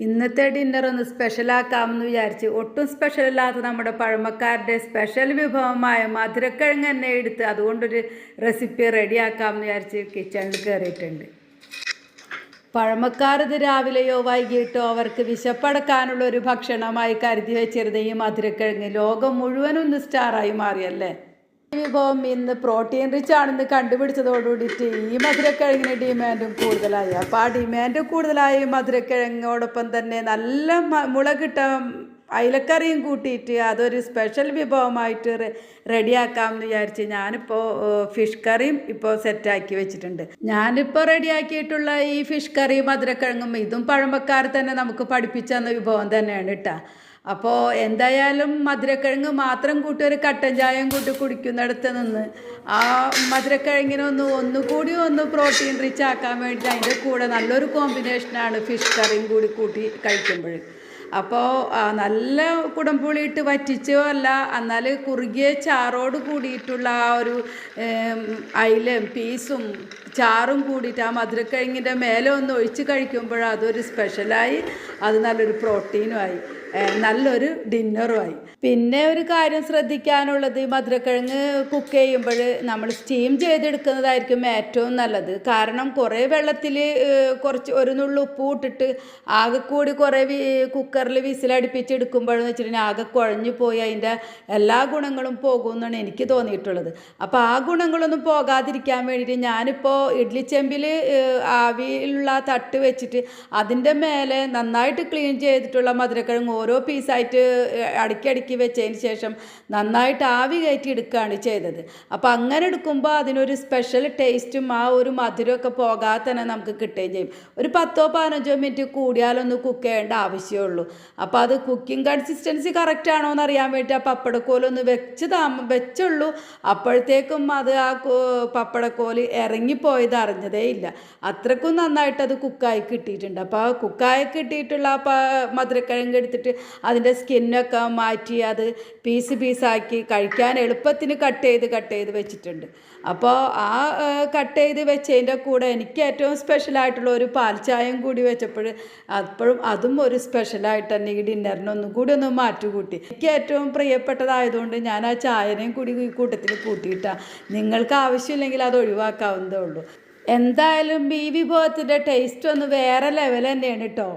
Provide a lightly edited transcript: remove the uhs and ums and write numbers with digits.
ഇന്നത്തെ ഡിന്നർ ഒന്ന് സ്പെഷ്യലാക്കാമെന്ന് വിചാരിച്ച് ഒട്ടും സ്പെഷ്യലല്ലാത്ത നമ്മുടെ പഴമക്കാരുടെ സ്പെഷ്യൽ വിഭവമായ മധുരക്കിഴങ്ങ് തന്നെ എടുത്ത് അതുകൊണ്ടൊരു റെസിപ്പി റെഡിയാക്കാമെന്ന് വിചാരിച്ച് കിച്ചണിൽ കയറിയിട്ടുണ്ട്. പഴമക്കാരത് രാവിലെയോ വൈകിട്ടോ അവർക്ക് വിശപ്പടക്കാനുള്ള ഒരു ഭക്ഷണമായി കരുതി വെച്ചിരുന്ന ഈ മധുരക്കിഴങ്ങ് ലോകം മുഴുവനൊന്ന് സ്റ്റാറായി മാറിയല്ലേ. ഈ വിഭവം ഇന്ന് പ്രോട്ടീൻ റിച്ച് ആണെന്ന് കണ്ടുപിടിച്ചതോടുകൂടിയിട്ട് ഈ മധുരക്കിഴങ്ങിന് ഡിമാൻഡും കൂടുതലായി. അപ്പോൾ ആ ഡിമാൻഡ് കൂടുതലായി മധുരക്കിഴങ്ങോടൊപ്പം തന്നെ നല്ല മുളകിട്ട അയിലക്കറിയും കൂട്ടിയിട്ട് അതൊരു സ്പെഷ്യൽ വിഭവമായിട്ട് റെഡിയാക്കാമെന്ന് വിചാരിച്ച് ഞാനിപ്പോൾ ഫിഷ് കറിയും ഇപ്പോൾ സെറ്റാക്കി വെച്ചിട്ടുണ്ട്. ഞാനിപ്പോൾ റെഡിയാക്കിയിട്ടുള്ള ഈ ഫിഷ് കറി മധുരക്കിഴങ്ങും ഇതും പഴമക്കാർ തന്നെ നമുക്ക് പഠിപ്പിച്ചു തന്ന വിഭവം തന്നെയാണ് കേട്ടോ. അപ്പോൾ എന്തായാലും മധുരക്കിഴങ്ങ് മാത്രം കൂട്ടി ഒരു കട്ടൻ ചായയും കൂട്ടി കുടിക്കുന്നിടത്ത് നിന്ന് ആ ഒന്നുകൂടി പ്രോട്ടീൻ റിച്ച് ആക്കാൻ വേണ്ടി അതിൻ്റെ കൂടെ നല്ലൊരു കോമ്പിനേഷനാണ് ഫിഷ് കറിയും കൂടി കൂട്ടി കഴിക്കുമ്പോൾ. അപ്പോൾ നല്ല കുടംപുളിയിട്ട് വറ്റിച്ചോ അല്ല, എന്നാൽ കുറുകിയ ചാറോട് കൂടിയിട്ടുള്ള ആ ഒരു അയിലയും പീസും ചാറും കൂടിയിട്ട് ആ മധുരക്കിഴങ്ങിൻ്റെ മേലെ ഒന്ന് ഒഴിച്ച് കഴിക്കുമ്പോൾ അതൊരു സ്പെഷ്യലായി, അത് നല്ലൊരു പ്രോട്ടീനുമായി, നല്ലൊരു ഡിന്നറുമായി. പിന്നെ ഒരു കാര്യം ശ്രദ്ധിക്കാനുള്ളത്, മധുരക്കിഴങ്ങ് കുക്ക് ചെയ്യുമ്പോൾ നമ്മൾ സ്റ്റീം ചെയ്തെടുക്കുന്നതായിരിക്കും ഏറ്റവും നല്ലത്. കാരണം കുറേ വെള്ളത്തിൽ കുറച്ച് ഒരു നുള്ളു ഉപ്പ് ഇട്ടിട്ട് ആകെ കൂടി കുറേ കുക്കറിൽ വിസിലടുപ്പിച്ചെടുക്കുമ്പോഴെന്ന് വെച്ചിട്ടുണ്ടെങ്കിൽ ആകെ കുഴഞ്ഞു പോയി അതിൻ്റെ എല്ലാ ഗുണങ്ങളും പോകുമെന്നാണ് എനിക്ക് തോന്നിയിട്ടുള്ളത്. അപ്പോൾ ആ ഗുണങ്ങളൊന്നും പോകാതിരിക്കാൻ വേണ്ടിയിട്ട് ഞാനിപ്പോൾ ഇഡ്ലിച്ചെമ്പിൽ ആവിയിലുള്ള തട്ട് വെച്ചിട്ട് അതിൻ്റെ മേലെ നന്നായിട്ട് ക്ലീൻ ചെയ്തിട്ടുള്ള മധുരക്കിഴങ്ങ് ഓരോ പീസായിട്ട് അടുക്കി വെച്ചതിന് ശേഷം നന്നായിട്ട് ആവി കയറ്റി എടുക്കുകയാണ് ചെയ്തത്. അപ്പോൾ അങ്ങനെ എടുക്കുമ്പോൾ അതിനൊരു സ്പെഷ്യൽ ടേസ്റ്റും ആ ഒരു മധുരമൊക്കെ പോകാതെ തന്നെ നമുക്ക് കിട്ടുകയും ചെയ്യും. ഒരു 10-15 മിനിറ്റ് കൂടിയാലൊന്ന് കുക്ക് ചെയ്യേണ്ട ആവശ്യമുള്ളൂ. അപ്പോൾ അത് കുക്കിംഗ് കൺസിസ്റ്റൻസി കറക്റ്റ് ആണോ എന്ന് അറിയാൻ വേണ്ടി ആ പപ്പടക്കോലൊന്ന് വെച്ചുള്ളൂ. അപ്പോഴത്തേക്കും അത് ആ പപ്പടക്കോല് ഇറങ്ങിപ്പോയത് അറിഞ്ഞതേ ഇല്ല. അത്രക്കും നന്നായിട്ട് അത് കുക്കായി കിട്ടിയിട്ടുണ്ട്. അപ്പോൾ ആ കുക്കായി കിട്ടിയിട്ടുള്ള ആ മധുരക്കിഴങ്ങ് എടുത്തിട്ട് അതിൻ്റെ സ്കിന്നൊക്കെ മാറ്റി അത് പീസാക്കി കഴിക്കാൻ എളുപ്പത്തിന് കട്ട് ചെയ്ത് വെച്ചിട്ടുണ്ട്. അപ്പോൾ ആ കട്ട് ചെയ്ത് വെച്ചതിൻ്റെ കൂടെ എനിക്ക് ഏറ്റവും സ്പെഷ്യലായിട്ടുള്ള ഒരു പാൽ ചായയും കൂടി വെച്ചപ്പോൾ അപ്പോഴും അതും ഒരു സ്പെഷ്യലായിട്ട് തന്നെ ഈ ഡിന്നറിനൊന്നും കൂടി ഒന്ന് മാറ്റുകൂട്ടി. എനിക്ക് ഏറ്റവും പ്രിയപ്പെട്ടതായതുകൊണ്ട് ഞാൻ ആ ചായനെയും കൂടി ഈ കൂട്ടത്തിൽ കൂട്ടിയിട്ടാണ്. നിങ്ങൾക്ക് ആവശ്യമില്ലെങ്കിൽ അത് ഒഴിവാക്കാവുന്നതേ ഉള്ളൂ. എന്തായാലും ഈ വിഭവത്തിൻ്റെ ടേസ്റ്റ് ഒന്ന് വേറെ ലെവൽ തന്നെയാണ് കേട്ടോ.